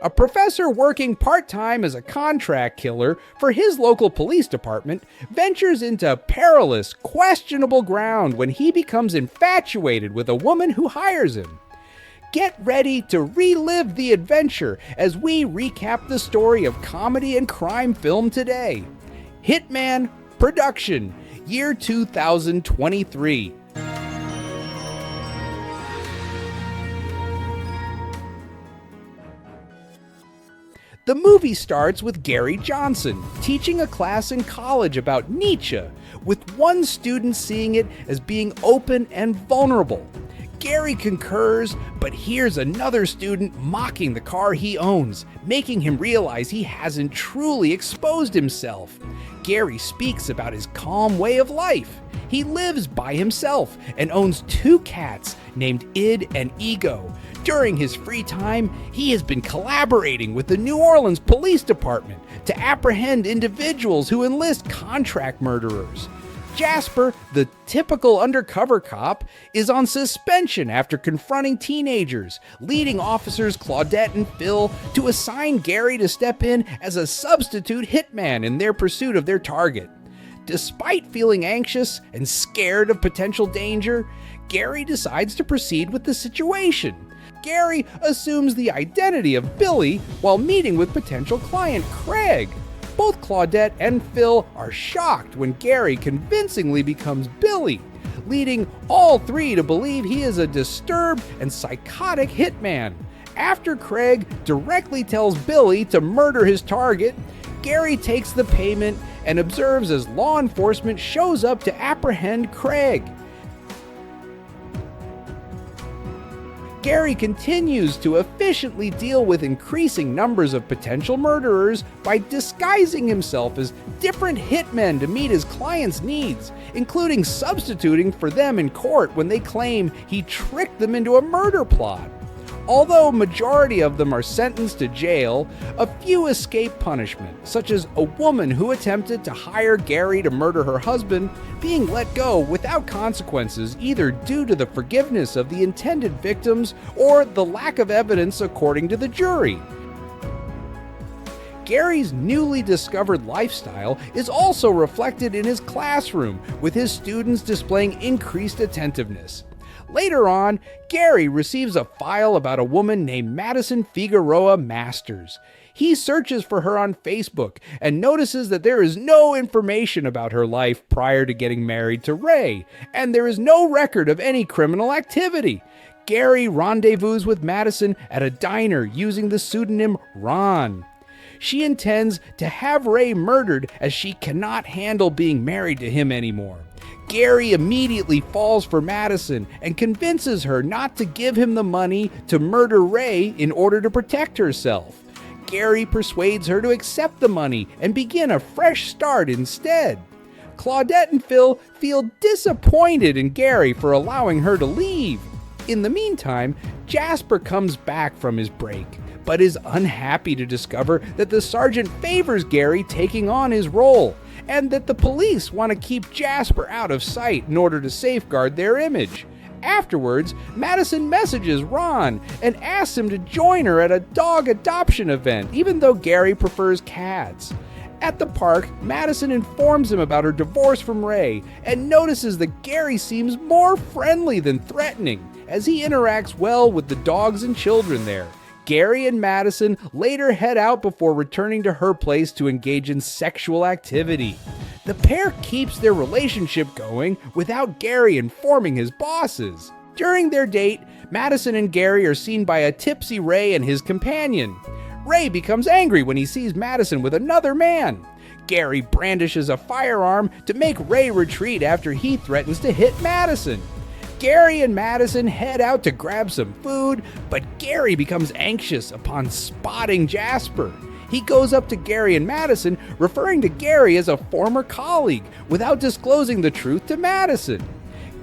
A professor working part-time as a contract killer for his local police department ventures into perilous, questionable ground when he becomes infatuated with a woman who hires him. Get ready to relive the adventure as we recap the story of comedy and crime film today. Hitman Production, year 2023. The movie starts with Gary Johnson teaching a class in college about Nietzsche, with one student seeing it as being open and vulnerable. Gary concurs, but hears another student mocking the car he owns, making him realize he hasn't truly exposed himself. Gary speaks about his calm way of life. He lives by himself and owns 2 cats named Id and Ego. During his free time, he has been collaborating with the New Orleans Police Department to apprehend individuals who enlist contract murderers. Jasper, the typical undercover cop, is on suspension after confronting teenagers, leading officers Claudette and Phil to assign Gary to step in as a substitute hitman in their pursuit of their target. Despite feeling anxious and scared of potential danger, Gary decides to proceed with the situation. Gary assumes the identity of Billy while meeting with potential client Craig. Both Claudette and Phil are shocked when Gary convincingly becomes Billy, leading all 3 to believe he is a disturbed and psychotic hitman. After Craig directly tells Billy to murder his target, Gary takes the payment and observes as law enforcement shows up to apprehend Craig. Gary continues to efficiently deal with increasing numbers of potential murderers by disguising himself as different hitmen to meet his clients' needs, including substituting for them in court when they claim he tricked them into a murder plot. Although majority of them are sentenced to jail, a few escape punishment, such as a woman who attempted to hire Gary to murder her husband being let go without consequences, either due to the forgiveness of the intended victims or the lack of evidence according to the jury. Gary's newly discovered lifestyle is also reflected in his classroom, with his students displaying increased attentiveness. Later on, Gary receives a file about a woman named Madison Figueroa Masters. He searches for her on Facebook and notices that there is no information about her life prior to getting married to Ray, and there is no record of any criminal activity. Gary rendezvous with Madison at a diner using the pseudonym Ron. She intends to have Ray murdered as she cannot handle being married to him anymore. Gary immediately falls for Madison and convinces her not to give him the money to murder Ray in order to protect herself. Gary persuades her to accept the money and begin a fresh start instead. Claudette and Phil feel disappointed in Gary for allowing her to leave. In the meantime, Jasper comes back from his break, but is unhappy to discover that the sergeant favors Gary taking on his role, and that the police want to keep Jasper out of sight in order to safeguard their image. Afterwards, Madison messages Ron and asks him to join her at a dog adoption event, even though Gary prefers cats. At the park, Madison informs him about her divorce from Ray and notices that Gary seems more friendly than threatening, as he interacts well with the dogs and children there. Gary and Madison later head out before returning to her place to engage in sexual activity. The pair keeps their relationship going without Gary informing his bosses. During their date, Madison and Gary are seen by a tipsy Ray and his companion. Ray becomes angry when he sees Madison with another man. Gary brandishes a firearm to make Ray retreat after he threatens to hit Madison. Gary and Madison head out to grab some food, but Gary becomes anxious upon spotting Jasper. He goes up to Gary and Madison, referring to Gary as a former colleague, without disclosing the truth to Madison.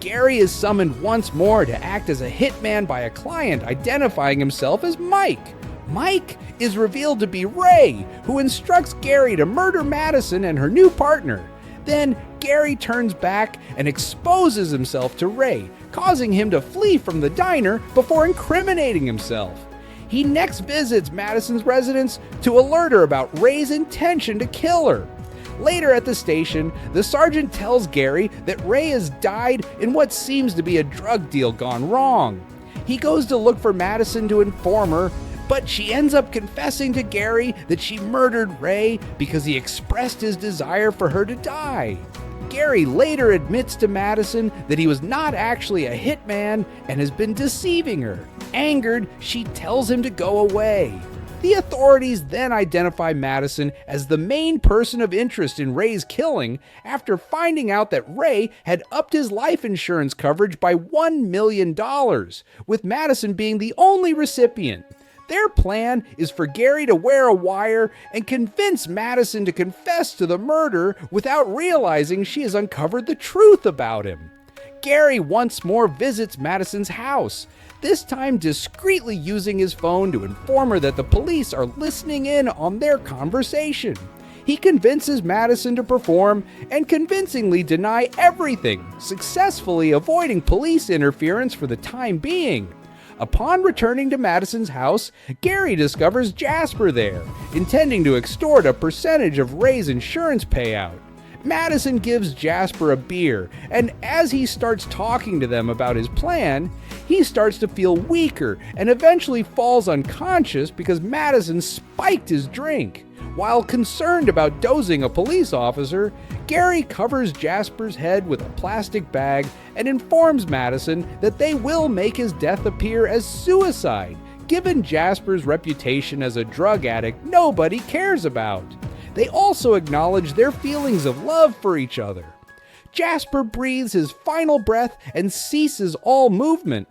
Gary is summoned once more to act as a hitman by a client, identifying himself as Mike. Mike is revealed to be Ray, who instructs Gary to murder Madison and her new partner. Then Gary turns back and exposes himself to Ray, causing him to flee from the diner before incriminating himself. He next visits Madison's residence to alert her about Ray's intention to kill her. Later at the station, the sergeant tells Gary that Ray has died in what seems to be a drug deal gone wrong. He goes to look for Madison to inform her, but she ends up confessing to Gary that she murdered Ray because he expressed his desire for her to die. Gary later admits to Madison that he was not actually a hitman and has been deceiving her. Angered, she tells him to go away. The authorities then identify Madison as the main person of interest in Ray's killing after finding out that Ray had upped his life insurance coverage by $1 million, with Madison being the only recipient. Their plan is for Gary to wear a wire and convince Madison to confess to the murder without realizing she has uncovered the truth about him. Gary once more visits Madison's house, this time discreetly using his phone to inform her that the police are listening in on their conversation. He convinces Madison to perform and convincingly deny everything, successfully avoiding police interference for the time being. Upon returning to Madison's house, Gary discovers Jasper there, intending to extort a percentage of Ray's insurance payout. Madison gives Jasper a beer, and as he starts talking to them about his plan, he starts to feel weaker and eventually falls unconscious because Madison spiked his drink. While concerned about dosing a police officer, Gary covers Jasper's head with a plastic bag and informs Madison that they will make his death appear as suicide, given Jasper's reputation as a drug addict nobody cares about. They also acknowledge their feelings of love for each other. Jasper breathes his final breath and ceases all movement.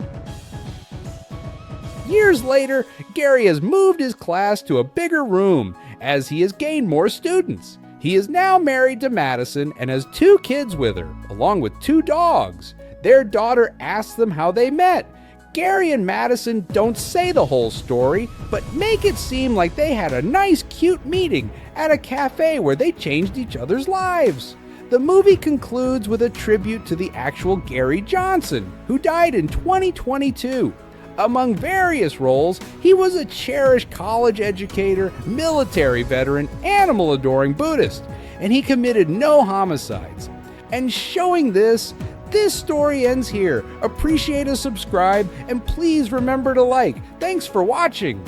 Years later, Gary has moved his class to a bigger room as he has gained more students. He is now married to Madison and has 2 kids with her, along with 2 dogs. Their daughter asks them how they met. Gary and Madison don't say the whole story, but make it seem like they had a nice, cute meeting at a cafe where they changed each other's lives. The movie concludes with a tribute to the actual Gary Johnson, who died in 2022. Among various roles, he was a cherished college educator, military veteran, animal-adoring Buddhist, and he committed no homicides. And showing this story ends here. Appreciate a subscribe, and please remember to like. Thanks for watching.